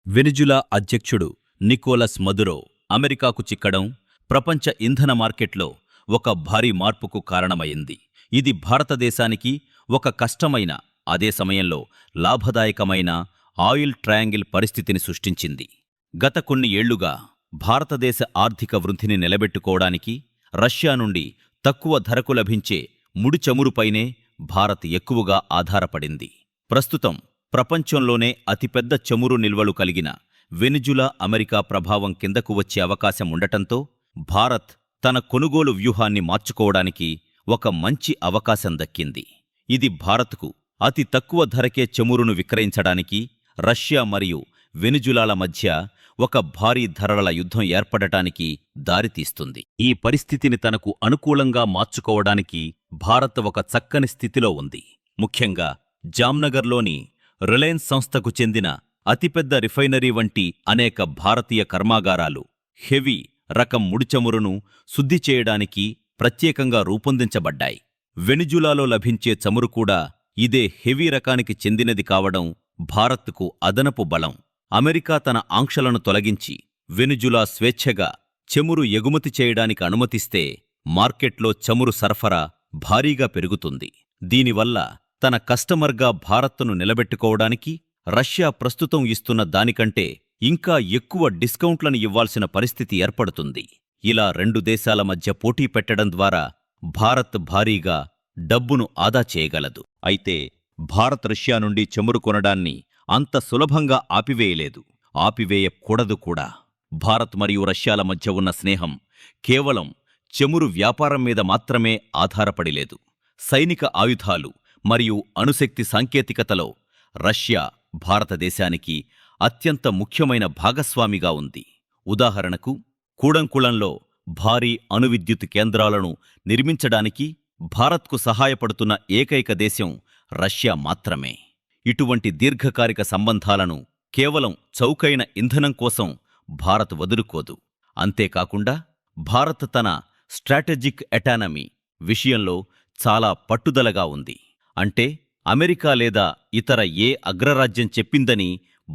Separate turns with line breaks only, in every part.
Venezuela అధ్యక్షుడు Nicolas Maduro అమెరికాకు చిక్కడం ప్రపంచ ఇంధన మార్కెట్లో ఒక భారీ మార్పుకు కారణమైంది. ఇది భారతదేశానికి ఒక కష్టమైన, అదే సమయంలో లాభదాయకమైన ఆయిల్ ట్రయాంగిల్ పరిస్థితిని సృష్టించింది. గత కొన్ని ఏళ్లుగా భారతదేశ ఆర్థిక వృద్ధిని నిలబెట్టుకోవడానికి రష్యా నుండి తక్కువ ధరకు లభించే ముడి చమురుపైనే భారత్ ఎక్కువగా ఆధారపడింది. ప్రస్తుతం ప్రపంచంలోనే అతిపెద్ద చమురు నిల్వలు కలిగిన వెనిజులా అమెరికా ప్రభావం కిందకు వచ్చే అవకాశం ఉండటంతో భారత్ తన కొనుగోలు వ్యూహాన్ని మార్చుకోవడానికి ఒక మంచి అవకాశం దక్కింది. ఇది భారత్కు అతి తక్కువ ధరకే చమురును విక్రయించడానికి రష్యా మరియు వెనిజులాల మధ్య ఒక భారీ ధరల యుద్ధం ఏర్పడటానికి దారితీస్తుంది. ఈ పరిస్థితిని తనకు అనుకూలంగా మార్చుకోవడానికి భారత్ ఒక చక్కని స్థితిలో ఉంది. ముఖ్యంగా జామ్నగర్లోని రిలయన్స్ సంస్థకు చెందిన అతిపెద్ద రిఫైనరీ వంటి అనేక భారతీయ కర్మాగారాలు హెవీ రకం ముడిచమురును శుద్ధి చేయడానికి ప్రత్యేకంగా రూపొందించబడ్డాయి. వెనిజులాలో లభించే చమురు కూడా ఇదే హెవీ రకానికి చెందినది కావడం భారత్కు అదనపు బలం. అమెరికా తన ఆంక్షలను తొలగించి వెనిజులా స్వేచ్ఛగా చమురు ఎగుమతి చేయడానికి అనుమతిస్తే మార్కెట్లో చమురు సరఫరా భారీగా పెరుగుతుంది. దీనివల్ల తన కస్టమర్గా భారత్ను నిలబెట్టుకోవడానికి రష్యా ప్రస్తుతం ఇస్తున్న దానికంటే ఇంకా ఎక్కువ డిస్కౌంట్లను ఇవ్వాల్సిన పరిస్థితి ఏర్పడుతుంది. ఇలా రెండు దేశాల మధ్య పోటీ పెట్టడం ద్వారా భారత్ భారీగా డబ్బును ఆదా చేయగలదు. అయితే భారత్ రష్యా నుండి చమురు కొనడాన్ని అంత సులభంగా ఆపివేయలేదు, ఆపివేయకూడదు కూడా. భారత్ మరియు రష్యాల మధ్య ఉన్న స్నేహం కేవలం చమురు వ్యాపారం మీద మాత్రమే ఆధారపడిలేదు. సైనిక ఆయుధాలు మరియు అణుశక్తి సాంకేతికతలో రష్యా భారతదేశానికి అత్యంత ముఖ్యమైన భాగస్వామిగా ఉంది. ఉదాహరణకు కూడంకుళంలో భారీ అణువిద్యుత్ కేంద్రాలను నిర్మించడానికి భారత్కు సహాయపడుతున్న ఏకైక దేశం రష్యా మాత్రమే. ఇటువంటి దీర్ఘకాలిక సంబంధాలను కేవలం చౌకైన ఇంధనం కోసం భారత్ వదులుకోదు. అంతేకాకుండా భారత్ తన స్ట్రాటజిక్ ఎటానమీ విషయంలో చాలా పట్టుదలగా ఉంది. అంటే అమెరికా లేదా ఇతర ఏ అగ్రరాజ్యం చెప్పిందని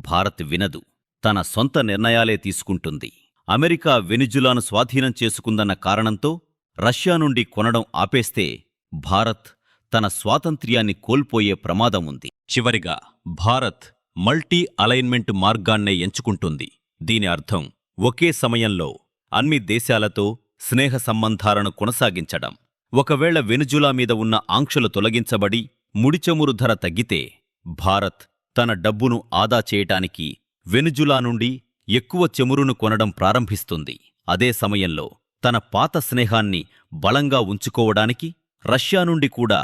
భారత్ వినదు, తన సొంత నిర్ణయాలే తీసుకుంటుంది. అమెరికా వెనిజులాను స్వాధీనం చేసుకుందన్న కారణంతో రష్యా నుండి కొనడం ఆపేస్తే భారత్ తన స్వాతంత్ర్యాన్ని కోల్పోయే ప్రమాదం ఉంది. చివరిగా భారత్ మల్టీ అలైన్మెంట్ మార్గాన్నే ఎంచుకుంటుంది. దీని అర్థం ఒకే సమయంలో అన్ని దేశాలతో స్నేహ సంబంధాలను కొనసాగించడం. ఒకవేళ వెనిజులా మీద ఉన్న ఆంక్షలు తొలగించబడి ముడిచమురు ధర తగ్గితే భారత్ తన డబ్బును ఆదా చేయటానికి వెనిజులా నుండి ఎక్కువ చమురును కొనడం ప్రారంభిస్తుంది. అదే సమయంలో తన పాత స్నేహాన్ని బలంగా ఉంచుకోవడానికి రష్యా నుండి కూడా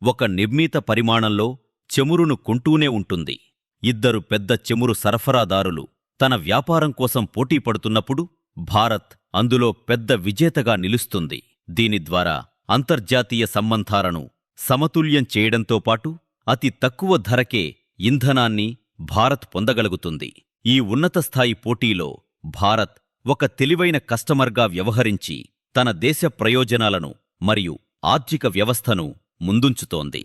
ఒక నిర్ణీత పరిమాణంలో చమురును కొంటూనే ఉంటుంది. ఇద్దరు పెద్ద చమురు సరఫరాదారులు తన వ్యాపారం కోసం పోటీ పడుతున్నప్పుడు భారత్ అందులో పెద్ద విజేతగా నిలుస్తుంది. దీని ద్వారా అంతర్జాతీయ సంబంధాలను సమతుల్యం చేయడంతో పాటు అతి తక్కువ ధరకే ఇంధనాన్ని భారత్ పొందగలుగుతుంది. ఈ ఉన్నత స్థాయి పోటీలో భారత్ ఒక తెలివైన కస్టమర్గా వ్యవహరించి తన దేశ ప్రయోజనాలను మరియు ఆర్థిక వ్యవస్థను ముందుంచుతోంది.